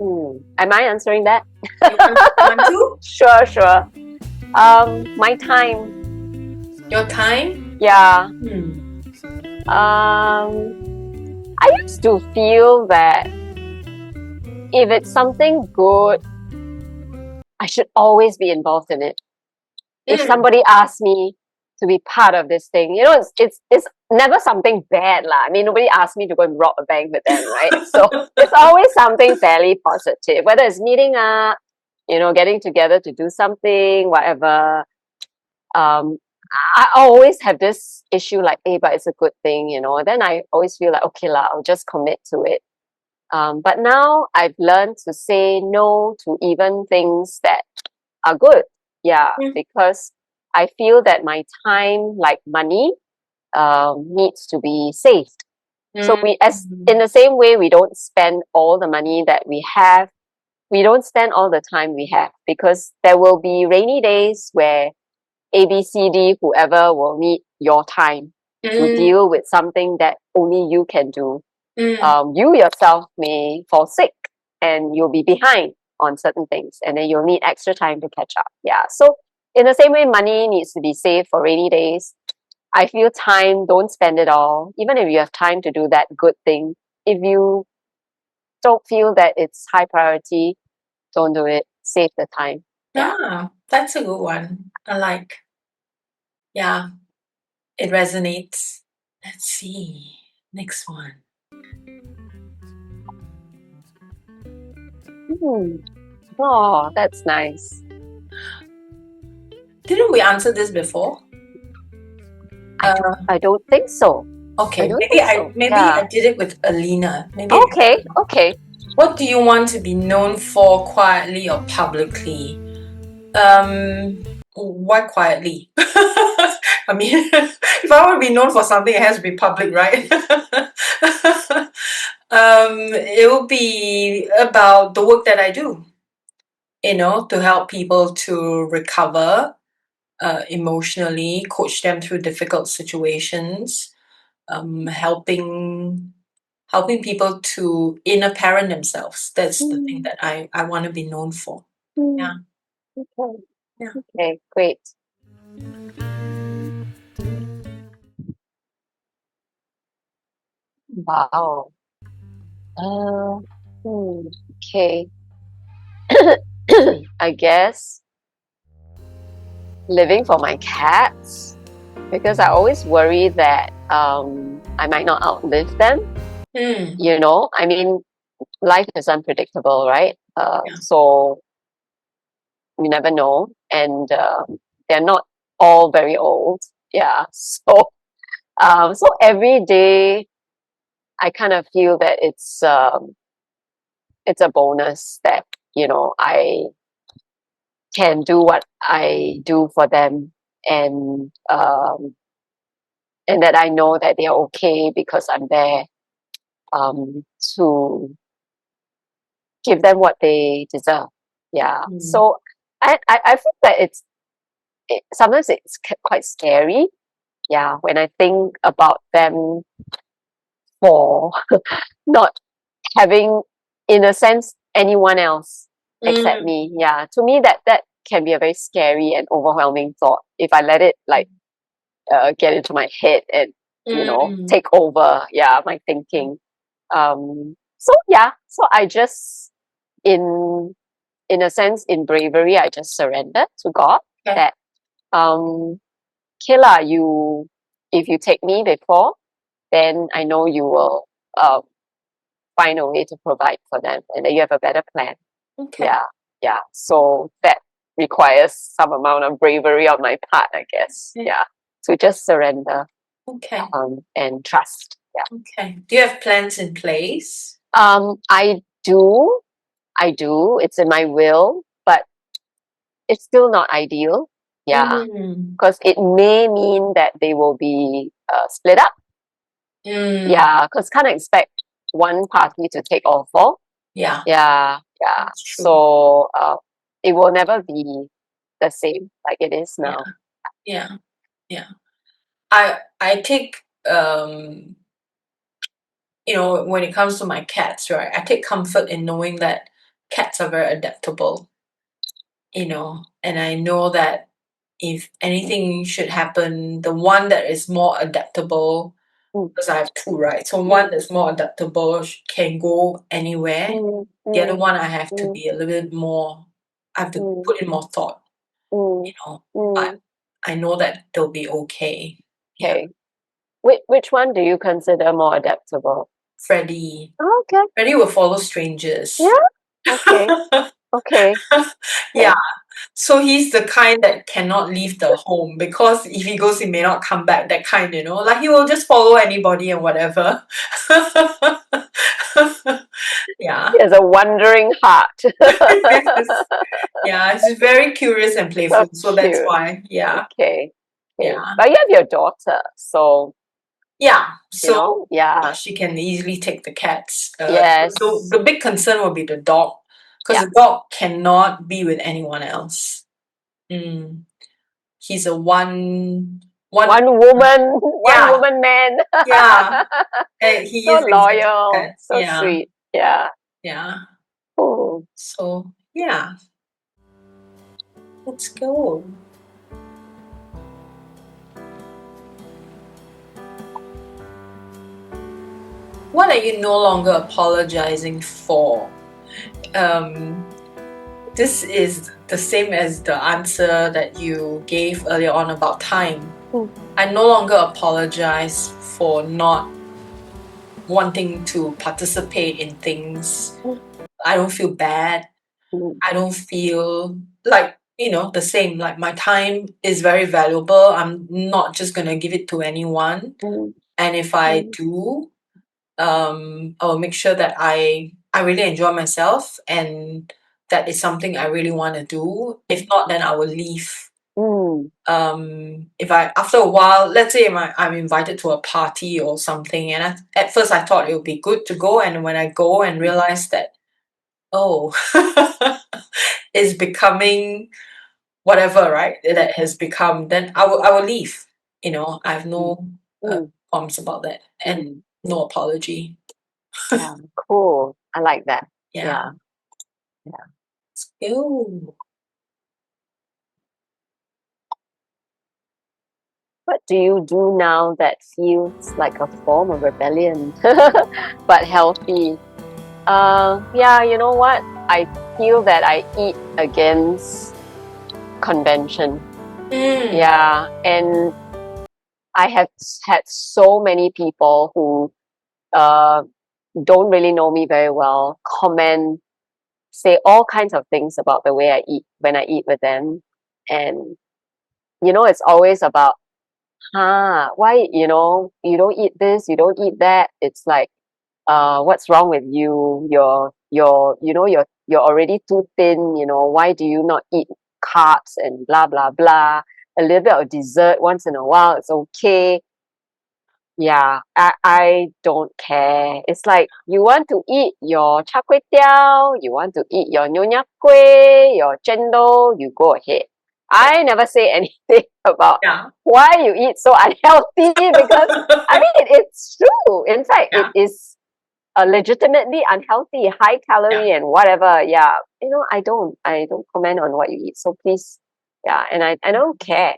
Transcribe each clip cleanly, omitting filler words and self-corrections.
Am I answering that? You want to? Sure. My time. Your time? Yeah. Hmm. I used to feel that if it's something good, I should always be involved in it. If Mm. somebody asks me to be part of this thing, it's never something bad lah. I mean, nobody asked me to go and rob a bank with them, right? So it's always something fairly positive, whether it's meeting up, getting together to do something, whatever. Um, I always have this issue like, hey, but it's a good thing, Then I always feel like, okay lah, I'll just commit to it. But now I've learned to say no to even things that are good. Yeah, Mm. because I feel that my time, like money, needs to be saved. So as in the same way, we don't spend all the money that we have. We don't spend all the time we have because there will be rainy days where A, B, C, D, whoever will need your time to Mm. deal with something that only you can do. Mm. You yourself may fall sick and you'll be behind on certain things and then you'll need extra time to catch up. Yeah. So in the same way, money needs to be saved for rainy days. I feel time, don't spend it all. Even if you have time to do that good thing, if you don't feel that it's high priority, don't do it. Save the time. Yeah. Ah, that's a good one. I like. Yeah, it resonates. Let's see. Next one. Oh, that's nice. Didn't we answer this before? I don't think so. Okay, don't maybe think so. I did it with Alina. Maybe Okay. what do you want to be known for, quietly or publicly? Why quietly? I mean, if I want to be known for something, it has to be public, right? It will be about the work that I do, to help people to recover emotionally, coach them through difficult situations, helping people to inner parent themselves. That's the thing that I want to be known for. Yeah. Okay. Yeah. Okay, great. Wow. Uh, okay. I guess living for my cats because I always worry that I might not outlive them. Mm. I mean, life is unpredictable, right? Yeah. So you never know, and they're not all very old. Yeah. So every day I kind of feel that it's a bonus that I can do what I do for them, and and that I know that they're okay because I'm there to give them what they deserve. Yeah. Mm. So I feel that sometimes it's quite scary. Yeah, when I think about them for not having, in a sense, anyone else except Mm. me. Yeah, to me that can be a very scary and overwhelming thought if I let it like get into my head and Mm. take over. Yeah, my thinking. So I just in a sense in bravery I just surrendered to God Okay. that um Killa, you if you take me before, then I know you will find a way to provide for them and that you have a better plan. Okay. Yeah. So that requires some amount of bravery on my part, I guess. Yeah. Yeah. To just surrender Okay. and trust. Yeah. Okay. Do you have plans in place? I do. I do. It's in my will, but it's still not ideal. Yeah. Mm. Because it may mean that they will be split up. Mm. Yeah. Because can't expect one party to take all four. Yeah, Yeah. that's true. So it will never be the same like it is Yeah, now. yeah, yeah. I take when it comes to my cats, right? I take comfort in knowing that cats are very adaptable, and I know that if anything should happen, the one that is more adaptable, because I have two, right? So one that's more adaptable can go anywhere. The other one I have to be a little bit more, I have to put in more thought, but I know that they'll be okay. Okay. Which one do you consider more adaptable? Freddie. Oh, okay. Freddie will follow strangers. Yeah. Okay. Okay. Yeah. So he's the kind that cannot leave the home, because if he goes, he may not come back, that kind, like he will just follow anybody and whatever. Yeah. He has a wandering heart. Yeah, he's very curious and playful, so that's cute. why. Yeah. Okay. Yeah. But you have your daughter, so Yeah. So yeah. she can easily take the cats. Yes. The big concern will be the dog, because Yeah. the dog cannot be with anyone else. He's a one woman man. Yeah. He So is exactly loyal, that. so sweet. Yeah. Yeah. Cool. So yeah. Let's go. What are you no longer apologizing for? This is the same as the answer that you gave earlier on about time. I no longer apologize for not wanting to participate in things. I don't feel bad. I don't feel like, the same, like my time is very valuable. I'm not just going to give it to anyone. And if I do, I will make sure that I really enjoy myself, and that is something I really want to do. If not, then I will leave. If after a while, let's say I'm invited to a party or something, and at first I thought it would be good to go, and when I go and realize that, oh, it's becoming whatever, right? That has become, then I will leave. I have no qualms about that, and no apology. Yeah, cool. I like that. Yeah. Yeah. Ew. What do you do now that feels like a form of rebellion, but healthy? Yeah, you know what? I feel that I eat against convention. Yeah, and I have had so many people who don't really know me very well say all kinds of things about the way I eat when I eat with them. And, it's always about, why, you don't eat this, you don't eat that. It's like, what's wrong with you? You're already too thin, why do you not eat carbs and blah, blah, blah. A little bit of dessert once in a while, it's okay. Yeah, I don't care. It's like you want to eat your char kway teow, you want to eat your nyonya kueh, your chendol, you go ahead. I never say anything about why you eat so unhealthy, because I mean it's true. In fact, it is legitimately unhealthy, high calorie and whatever. Yeah, I don't comment on what you eat. So please, and I don't care.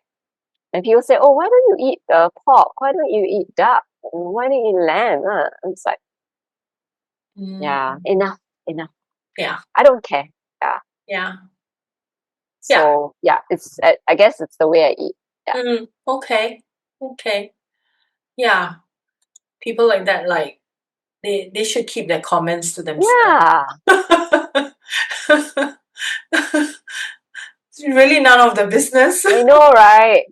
And people say, "Oh, why don't you eat pork? Why don't you eat duck? Why don't you eat lamb?" It's like, yeah, enough. Yeah. I don't care. Yeah. Yeah. So yeah, it's I guess it's the way I eat. Yeah. Okay. Yeah. People like that, like they should keep their comments to themselves. Yeah. It's really none of the business. I know, right?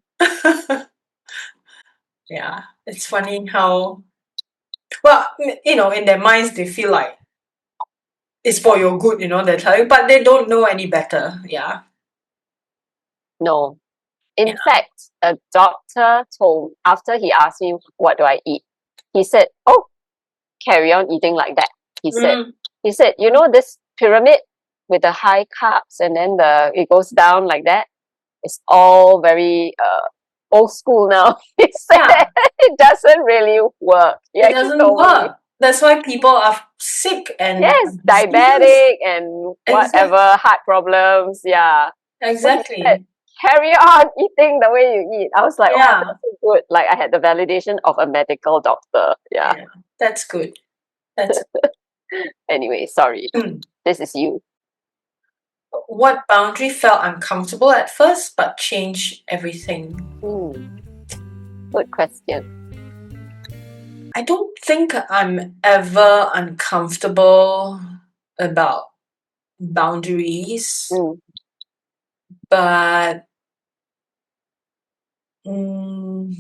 Yeah. It's funny how, well, in their minds they feel like it's for your good, they're telling, but they don't know any better. Yeah. No. In fact, a doctor after he asked me what do I eat, he said, "Oh, carry on eating like that." He said, this pyramid with the high carbs and then it goes down like that. It's all very old school now. He said it doesn't really work. It doesn't work. That's why people are sick and Yes, diseases. diabetic and Exactly. whatever, heart problems. Yeah. So he said, Exactly. carry on eating the way you eat. I was like, oh, Yeah. that's so good. Like I had the validation of a medical doctor. Yeah. Yeah. That's good. That's Anyway, sorry. good. This is you. What boundary felt uncomfortable at first but changed everything? Hmm, good question. I don't think I'm ever uncomfortable about boundaries, Mm, but mm,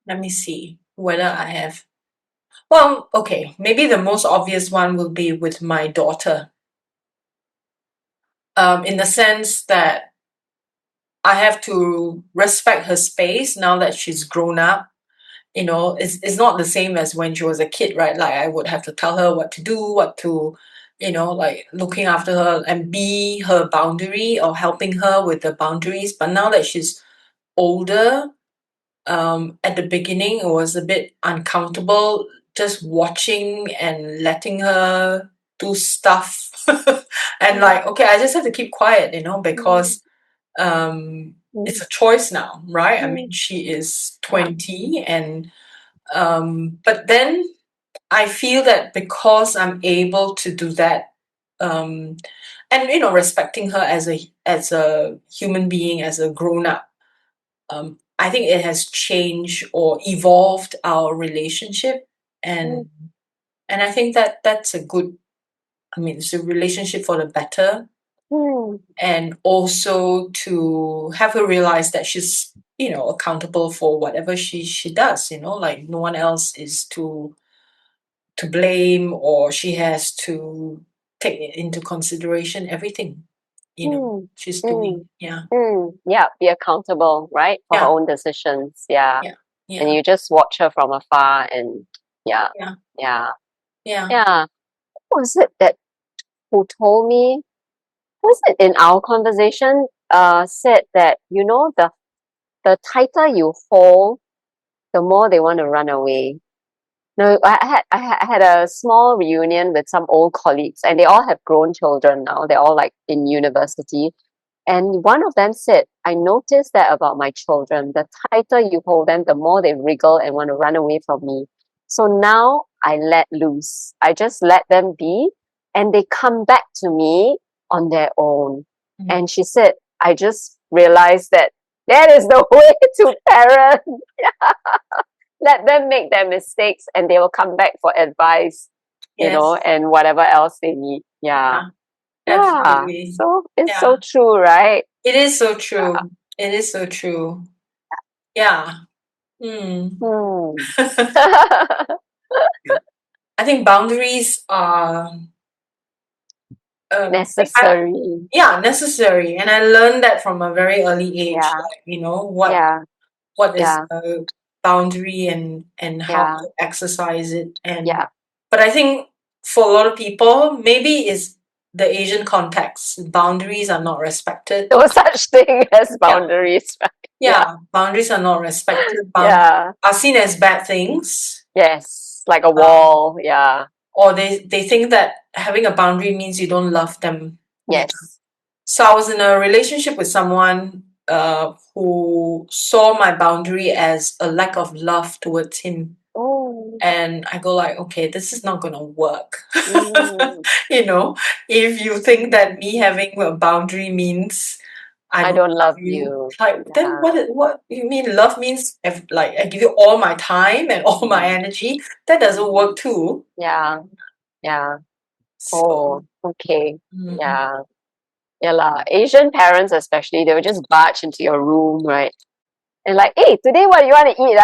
let me see whether I have. Well, okay, maybe the most obvious one will be with my daughter, in the sense that I have to respect her space now that she's grown up. It's not the same as when she was a kid, right? Like I would have to tell her what to do, what to, like looking after her and be her boundary or helping her with the boundaries. But now that she's older, at the beginning it was a bit uncomfortable just watching and letting her do stuff. And mm, like, okay, I just have to keep quiet, mm, because it's mm, a choice now, right? I mean, mm. she is Yeah. 20, and but then I feel that because I'm able to do that, um, and respecting her as a human being, as a grown up, I think it has changed or evolved our relationship, Mm, and I think that that's a good. I mean, it's a relationship for the better, mm, and also to have her realize that she's accountable for whatever she does. Like no one else is to blame, or she has to take into consideration everything mm, she's mm, doing. Yeah, Yeah, be accountable, right? For her yeah, own decisions. Yeah. yeah, And yeah, you just watch her from afar and yeah, yeah, yeah, yeah. yeah. Who was it that who told me? Was it in our conversation? Said that the tighter you hold, the more they want to run away. No, I had a small reunion with some old colleagues, and they all have grown children now. They're all like in university. And one of them said, I noticed that about my children. The tighter you hold them, the more they wriggle and want to run away from me. So now I let loose. I just let them be, and they come back to me on their own. Mm. And she said, I just realized that that is the way to parent. Let them make their mistakes and they will come back for advice, Yes, and whatever else they need. Yeah. yeah, Yeah. absolutely. So it's Yeah, so true, right? it is so true. It is so true. Yeah. Hmm. I think boundaries are, Necessary. yeah, necessary, and I learned that from a very early age. Yeah. Like, what Yeah. what is Yeah. a boundary, and how Yeah. to exercise it. And Yeah. but I think for a lot of people, maybe it's the Asian context. Boundaries are not respected. No such thing as Yeah, boundaries, right? Yeah. yeah, boundaries are not respected. Boundaries Yeah. are seen as bad things. Yes. Like a Um, wall. Yeah. or they think that having a boundary means you don't love them. Yeah. Yes. So I was in a relationship with someone who saw my boundary as a lack of love towards him. Oh. And I go like, okay, this is not gonna work. Mm. you know, if you think that me having a boundary means I I don't don't love love you, you. like then Yeah. what you mean love means if like I give you all my time and all my Mm. energy? That doesn't work too. Yeah. Yeah. So Oh, okay. mm. Yeah. Yeah lah. Asian parents especially, they will just barge into your room, right? And like, hey, today what do you want to eat?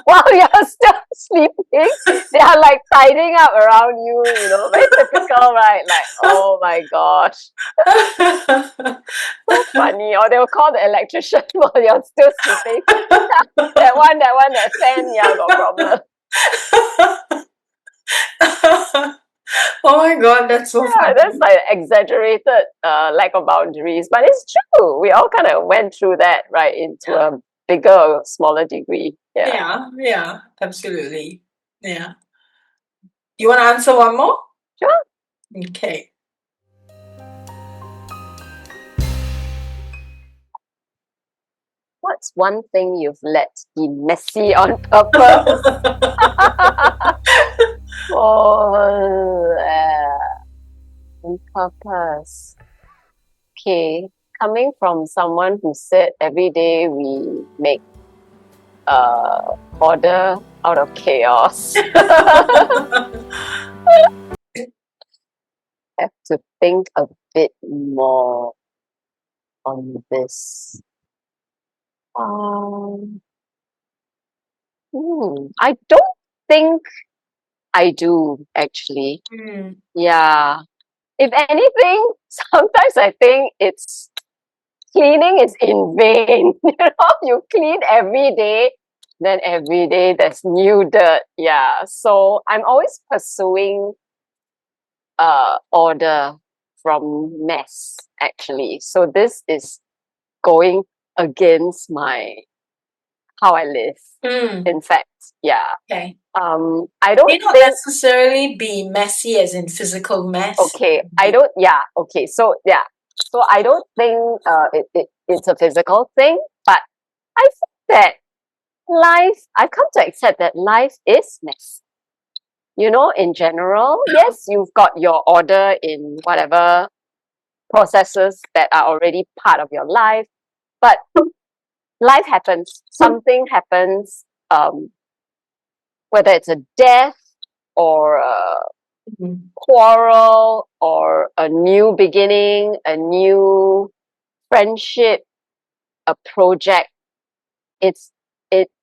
While you're still sleeping, they are like tidying up around you, very typical, right? Like, oh my gosh, so funny. Or they'll call the electrician while you're still sleeping. That fan, yeah, got problem. Oh my god, that's so Yeah, that's funny. like exaggerated lack of boundaries, but it's true. We all kind of went through that, right? Into Yeah, bigger or smaller degree. Yeah. Yeah, absolutely. Yeah. You want to answer one more? Sure. Okay. What's one thing you've let be messy on purpose? On purpose. Okay, coming from someone who said every day we make order out of chaos. Have to think a bit more on this. Um, I don't think I do actually. Yeah. If anything, sometimes I think it's cleaning is in vain. You clean every day, then every day there's new dirt. Yeah. So I'm always pursuing order from mess actually. So this is going against my how I live. In fact, yeah. Okay. I don't May not think necessarily be messy as in physical mess. okay. I don't yeah, okay. So yeah. So I don't think it's a physical thing, but I think that I've come to accept that life is messy. In general, yes, you've got your order in whatever processes that are already part of your life, but life happens, something happens, whether it's a death or a quarrel or a new beginning, a new friendship, a project.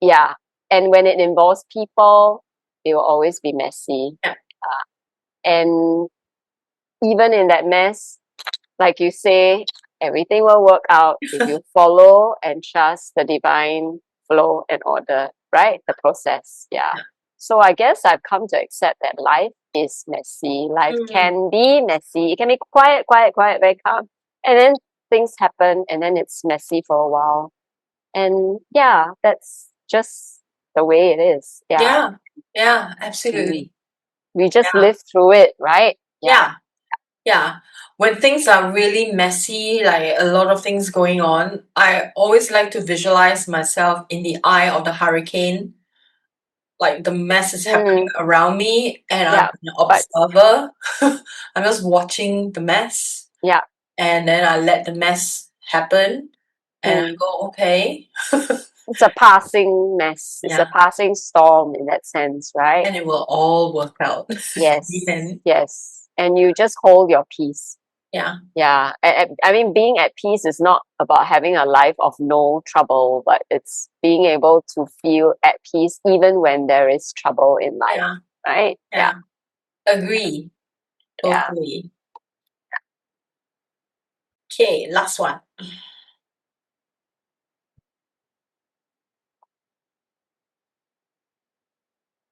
Yeah. And when it involves people, it will always be messy. Yeah. And even in that mess, like you say, everything will work out if you follow and trust the divine flow and order, right? The process. Yeah. So I guess I've come to accept that life is messy. Life can be messy. It can be quiet, very calm. And then things happen and then it's messy for a while. And yeah, that's just the way it is. Yeah. Yeah, absolutely. We just live through it, right? Yeah. When things are really messy, like a lot of things going on, I always like to visualize myself in the eye of the hurricane. Like the mess is happening around me and I'm an observer. I'm just watching the mess. Yeah. And then I let the mess happen and I go, okay. It's a passing mess. It's a passing storm in that sense, right? And it will all work out. Yes. Yes. And you just hold your peace. Yeah. Yeah. I mean, being at peace is not about having a life of no trouble, but it's being able to feel at peace even when there is trouble in life. Yeah. Right? Yeah. Agree. Totally. Okay, last one.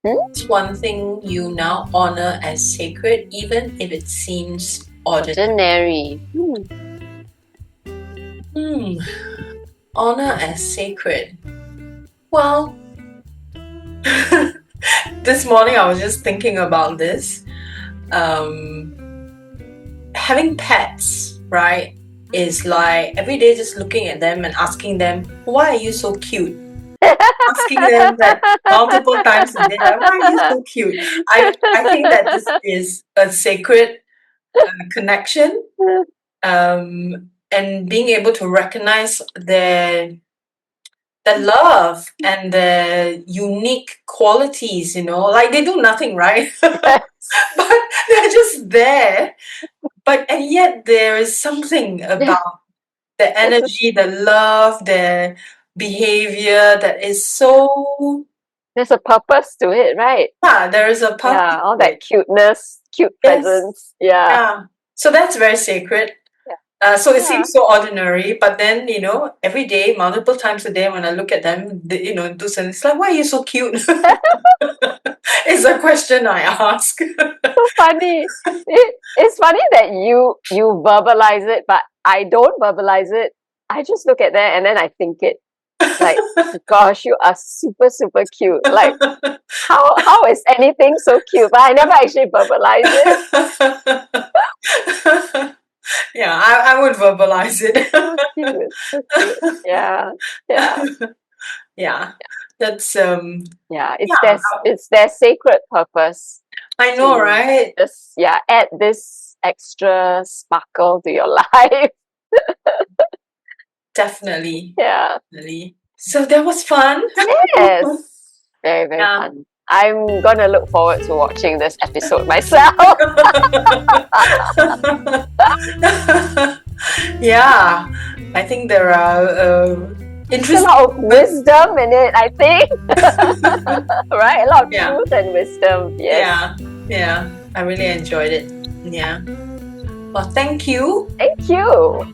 What's one thing you now honor as sacred, even if it seems ordinary? Honor as sacred. Well, this morning I was just thinking about this. Having pets, right, is like every day just looking at them and asking them, why are you so cute? Asking them that multiple times a day, like, why are you so cute? I think that this is a sacred connection, and being able to recognize the love and the unique qualities, like they do nothing, right? But they're just there. And yet there is something about the energy, the love, the behavior that is so... There's a purpose to it, right? Yeah, there is a purpose. Yeah, all that cuteness, cute presence. Yeah. So that's very sacred. So it seems so ordinary, but then, every day, multiple times a day, when I look at them, do something, it's like, why are you so cute? It's a question I ask. So funny. It's funny that you verbalize it, but I don't verbalize it. I just look at that and then I think it. Like, gosh, you are super, super cute. Like, how is anything so cute? But I never actually verbalize it. Yeah, I would verbalize it. So cute, so cute. Yeah, yeah, Yeah, that's yeah. yeah, It's their sacred purpose I know, to right? just, yeah, add this extra sparkle to your life. Definitely, Yeah. definitely. So that was fun. Yes. Very, very Yeah. fun. I'm gonna look forward to watching this episode myself. Yeah, I think there are There's a interesting lot of moments. wisdom in it, I think. Right? A lot of Yeah, truth and wisdom. Yes. yeah, yeah. I really enjoyed it. Yeah. Well, thank you. Thank you.